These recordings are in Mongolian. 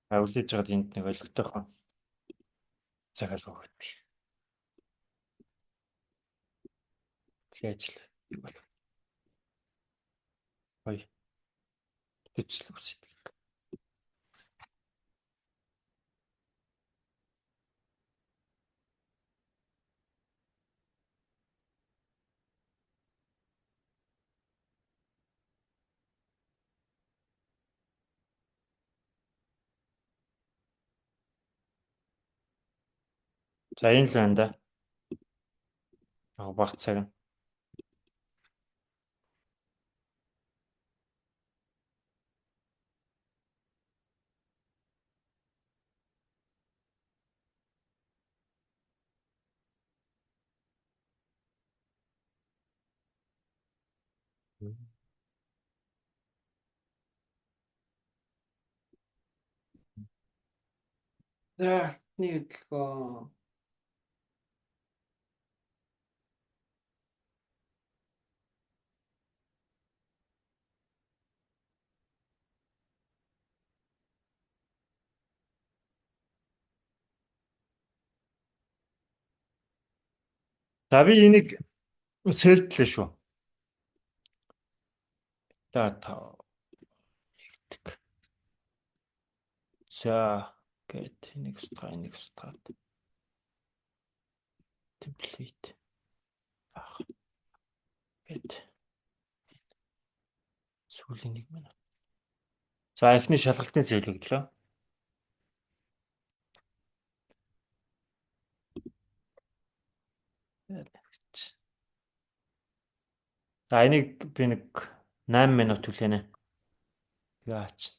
Үлээж байгаад энд нэг ойлгохтойхон цагаал өгөх. Ажил бол гоё төцөл үсэдэг. За энэ л байна да. Баг цаг нь. За алтны хөдөлгөөн. За би энийг сэлдлээ шүү. За тав. За гээд нэг устгаад. Template. Гээд сүүлийн 1 минут. За эхний шалгалтын сэлэг өглөө. За энийг би нэг 8 минут хүлээнэ. Яач.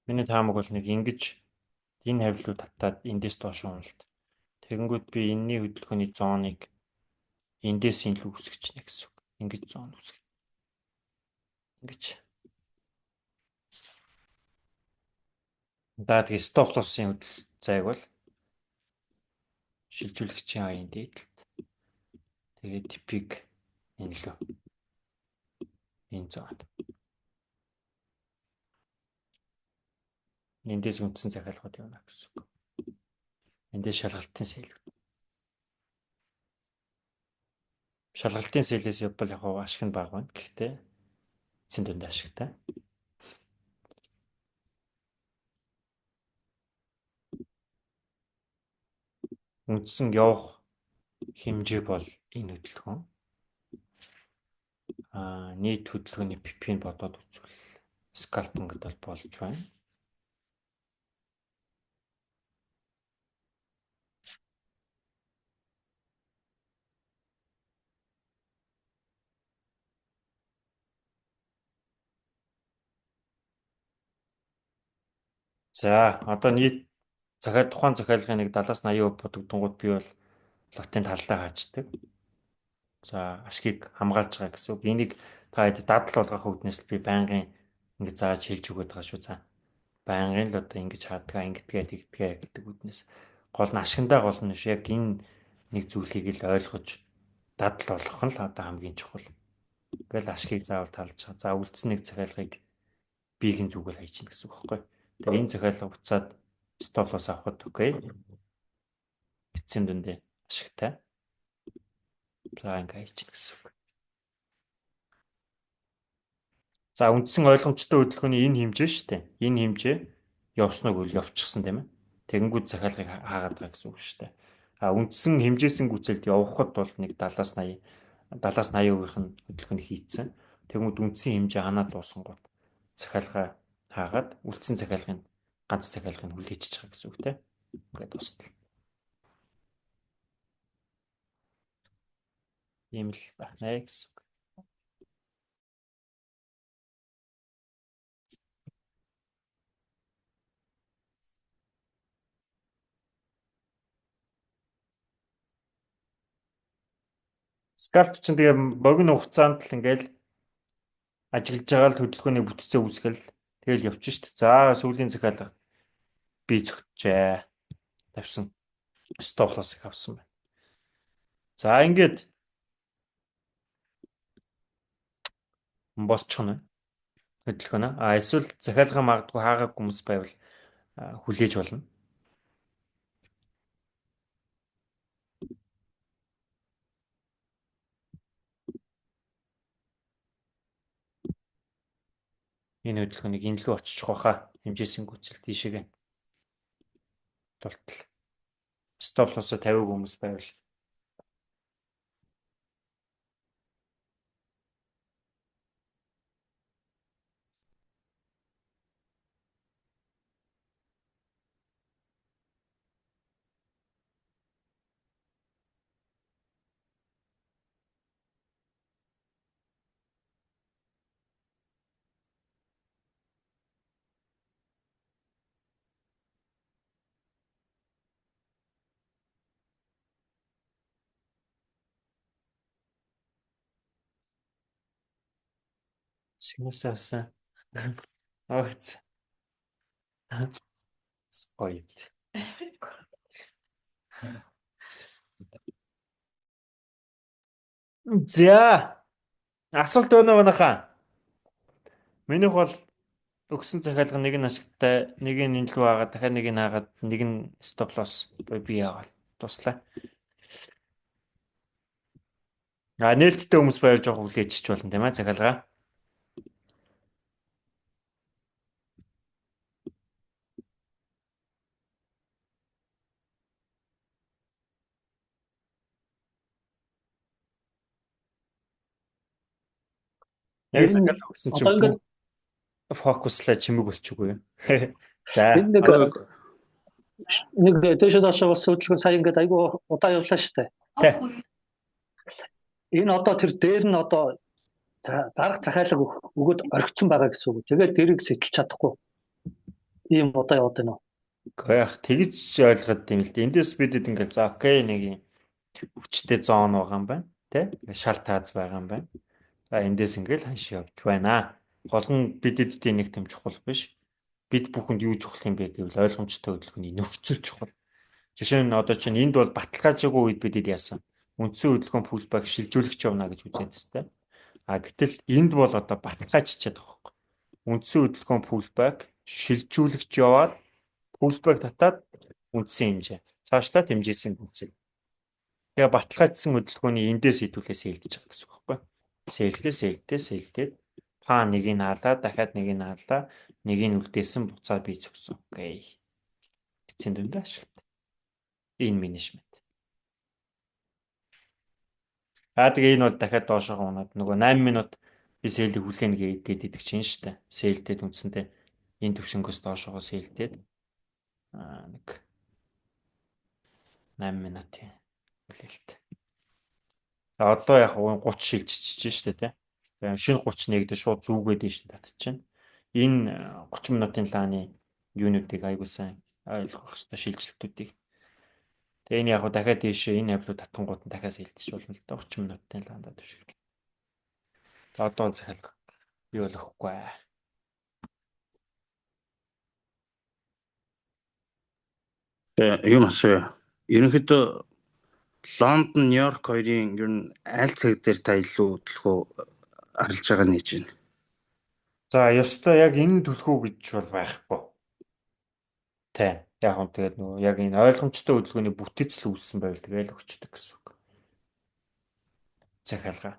Миний таамаг бол нэг ингэж энэ хавилуу татаад эндээс доош уналт. Тэгэнгүүт би энэний хөдөлгөөний зооныг эндээс энэ л үүсгэж нэ гэсэн үг. Ингэж зоон үүсгэж. Ингэж. За тэгээ стоп лоссын хөдөл зайг бол шилжүүлэгчийн аян дээдлэлт. Тэгээ типик энэ лөө. Энэ зоон. Эндээс үндсэн захиалгууд явна гэсэн үг. Эндээс шалгалтын сэл. Шалгалтын сэлээс явбал яг ашиг нь бага байна. Гэхдээ эцсийн дүнд ашигтай. Үндсэн явах хэмжээ бол энэ хөдөлгөөн. Нийт хөдөлгөөний PP-г бодоод үзвэл скальпинг бол болж байна. За одоо нийт тухайн захиалгын нэг 70-80% бодогдонгууд би бол лотын талдаа хаачдаг. За ашгийг хамгаалж байгаа гэсэн үг. Энийг та хэд дадал болгох үүднээс л би байнгын ингэж зааж хэлж өгöd байгаа шүү. За байнгын л одоо ингэж хаадгаа, ингэдгээ, тэгдгээ гэдэг үүднээс гол нь ашигндаа гол нь шүү. Яг энэ нэг зүйлийг л ойлгож дадал болгох нь л одоо хамгийн чухал. Тэгэл ашгийг заавал талж байгаа. За үлдсэн нэг захиалгыг биеийн зүгэл хайчихна гэсэн үг байхгүй. Тэгээ энэ захиалга буцаад стоп лосс авахд окей. Эцсийн дүндээ ашигтай. За ингээ хайчихна гэсэн үг. За үндсэн ойлгомжтой хөдөлгөөний энэ хэмжээ шүү дээ. Энэ хэмжээ явснаг үл явчихсан тийм ээ. Тэгэнгүүт захиалгыг хаагаад байгаа гэсэн үг шүү дээ. Үндсэн хэмжээсэн гүцэлд явхад бол нэг 70-80% нь хөдөлгөөний хийцэн. Тэгмүүд үндсэн хэмжээ ханаад дуусан гот захиалгаа хаагаад үлдсэн захиалгын ганц захиалгыг хүлээчихэж байгаа гэсэн үг тийм. Ингээд дуустал. Ийм л байна гэсэн үг. Скальп чинь тэгээ богино хугацаанд л ингээл ажиглаж байгаа л хөдөлгөөний бүтцээ үүсгэл тэгэл явчих шүү дээ. За сүүлийн захиалга би зөгтжээ. Тавьсан. Стоп лоссыг авсан байна. За ингээд болчих нь хөдөлгөөнө. А эсвэл захиалга магадгүй хаагаагүй хүмүүс байвал хүлээж болно. Энэ хөдөлгөөнийг энэ лөө очих واخа хэмжээсийн гүйцэл тийшээгээ тултал. Стоп лосо 50 хүмүүс байвал сигнээс авсан. Аац. Гоё. За. Асуулт өнөө манайхаа. Минийх бол өгсөн захиалга нэг нь ашигтай, нэг нь энэ лүү хагаад, дахиад нэг нь хагаад, нэг нь стоп лосс би яагаад туслаа. Нээлттэй хүмүүс байвал жоох хүлээчих болно тийм ээ захиалгаа. Яг захиалга өгсөн чинь одоо ингээд фокуслаа чимэг болчихгүй юу? За. нэг дэшээ даашаа бас хөдөлгөөн сая ингээд айгүй удаа явлаа шүү дээ. Энэ одоо тэр дээр нь одоо зарах захиалга өгөөд орхисон байгаа гэсэн үг. Тэгээд дэрийг сэтэлж чадахгүй. Ийм удаа яваад байна уу? Гэхдээ яг тэгж ойлгоод юм л дээ. Эндээс бидэд ингээд за окей нэг юм хүчтэй зоон байгаа юм байна. Тэ? Шал тааз байгаа юм байна. За эндээс ингээд ханш явж байна. Гол нь бидэд нэг юм чухал биш. Бид бүхэнд юу чухал юм бэ гэвэл ойлгомжтой хөдөлгөөний нөхцөл чухал. Жишээ нь одоо чинь энд бол баталгаажаагүй үед бидэд яасан. Үндсэн хөдөлгөөн пулбак шилжүүлэгч явна гэж үзээд тест. Гэтэл энд бол одоо баталгаажчихад байгаа байхгүй. Үндсэн хөдөлгөөн пулбак шилжүүлэгч яваад пулбак татаад үндсэн хэмжээ. Цаашлаад хэмжээсийн гүнзэл. Тэгээ баталгаажсан хөдөлгөөний эндээс идэвхлээс сэлдэж байгаа гэсэн үг байхгүй. Сэлдээд па нэг нь хаалаа, дахиад нэг нь хаалаа, нэг нь үлдээсэн буцаа бий зогсон. Окей. Эцсийн дүндээ ашигтай. Энэ менежмент. Тэгээ энэ бол дахиад доошоо унаад нөгөө 8 минут би сэлийг хүлээнэ гэдэг чинь шүү дээ. Сэлдээд үндсэндээ энэ төвшнгөөс доошоо сэлдээд нэг 8 минутын хүлээлт. Одоо яг 30 шилжчихэж шүү дээ, тийм. Шинэ 31 дээр шууд зүгээд дэш татчихна. Энэ 30 минутын лааны юунуудыг айгуу сайн ойлгох хэрэгтэй шилжилтүүдийг. Тэгээ энэ яг дахиад дэшээ энэ авлуу татангууд нь дахиад сэлдэж болно л да 30 минутын лаанда төвшөглөө. Тэгээ одоо захиалга би бол өгөхгүй. Юм асууя. Ерөнхийдөө Лондон, Нью-Йорк хоёрын ер нь аль цаг дээр та илүү төлхөө арилж байгаа нэж байна. За, ёстой яг энэ төлхөө гэж бол байхгүй. Тэ. Яг нь тэгээд нөгөө яг энэ ойлгомжтой хөдөлгөөний бүтэцэл үүссэн байвал тэгээл өгчдөг гэсэн үг. Захиалга.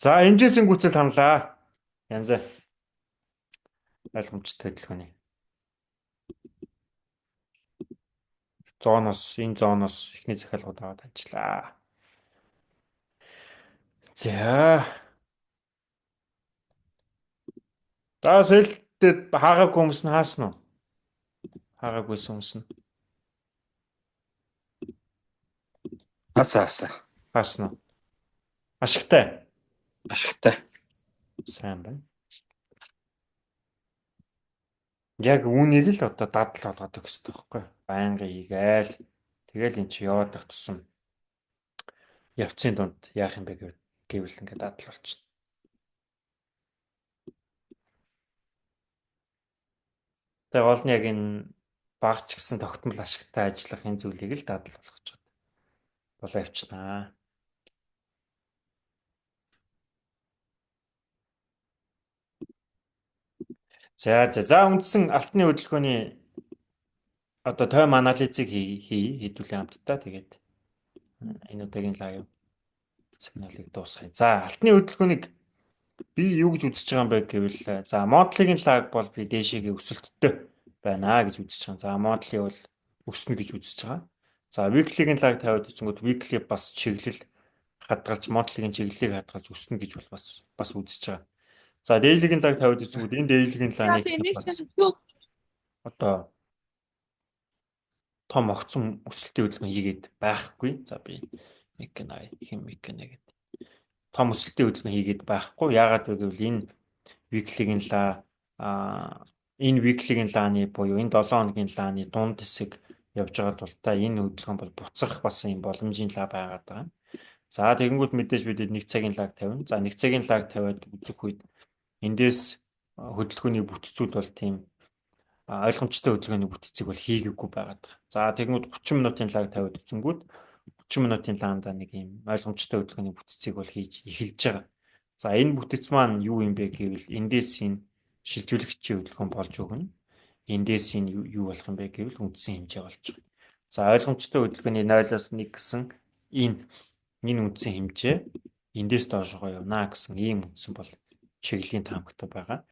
За, хэмжээсийн гүйцэл ханлаа. Янзаа. Ойлгомжтой хөдөлгөөний. Энэ зооноос ихний захиалгууд аваад ажиллаа. За. Сэлдээд хаагаагүй хүмүүс нь хаасан уу? Хаагаагүйсэн хүмүүс нь. Хаасан уу? Ашигтай. Сайн байна. Яг үүнийг л одоо дадал болгоод өгөх хэрэгтэй байхгүй юу? Байнга хийгээл. Тэгэл эн чи яваад байх тусам явцын дунд яах юм бэ гэвэл ингээд дадал болчихно. Тэгээ гол нь яг энэ багч гэсэн тогтмол ашигтай ажиллах энэ зүйлийг л дадал болгож байна. Болоо явчихнаа. За үндсэн алтны хөдөлгөөний одоо тойм анализыг хийдүүлээ хамтдаа. Тэгээд энэ удаагийн лайв сигналыг дуусгая. За алтны хөдөлгөөнийг би юу гэж үзэж байгаа юм бэ гэвэл за модлын лаг бол би дээшээгээ өсөлттэй байна гэж үзэж байгаа. За модли бол өснө гэж үзэж байгаа. За weekly-ийн лаг тавиад үзэнгүүт weekly бас чиглэл хадгалж модлын чиглэлийг хадгалж өснө гэж бол бас үзэж байгаа. За daily-ийн лаг тавиад үзэнгүүт энэ daily-ийн лагыг бас одоо том огцом өсөлтийн хөдөлгөөн хийгээд байхгүй. За би меканай гэдэг том өсөлтийн хөдөлгөөн хийгээд байхгүй. Яагаад вэ гэвэл энэ weekly-ийн лааны буюу энэ 7 хоногийн лааны дунд хэсэг явж байгаа тул та энэ хөдөлгөөн бол буцах бас юм боломжийн лаг байгаад байгаа. За тэгэнгүүт мэдээж бид 1 цагийн лаг тавина. За 1 цагийн лаг тавиад үзэх үед эндээс хөдөлгөөний бүтцүүд бол тийм ойлгомжтой хөдөлгөөний бүтцийг бол хийгээгүй байгаад байгаа. За тэгэнгүүт 30 минутын лаг тавиад үзэнгүүт 30 минутын лаанда нэг юм ойлгомжтой хөдөлгөөний бүтцийг бол хийж эхэлж байгаа. За энэ бүтэц маань юу юм бэ гэвэл эндээс энэ шилжүүлэгчийн хөдөлгөөн болж өгнө. Эндээс энэ юу болох юм бэ гэвэл үндсэн хэмжээ болж байгаа. За ойлгомжтой хөдөлгөөний 0-аас 1 гэсэн энэ үндсэн хэмжээ эндээс доошоо явна гэсэн ийм үндсэн бол чиглэлийн таамагтай байгаа.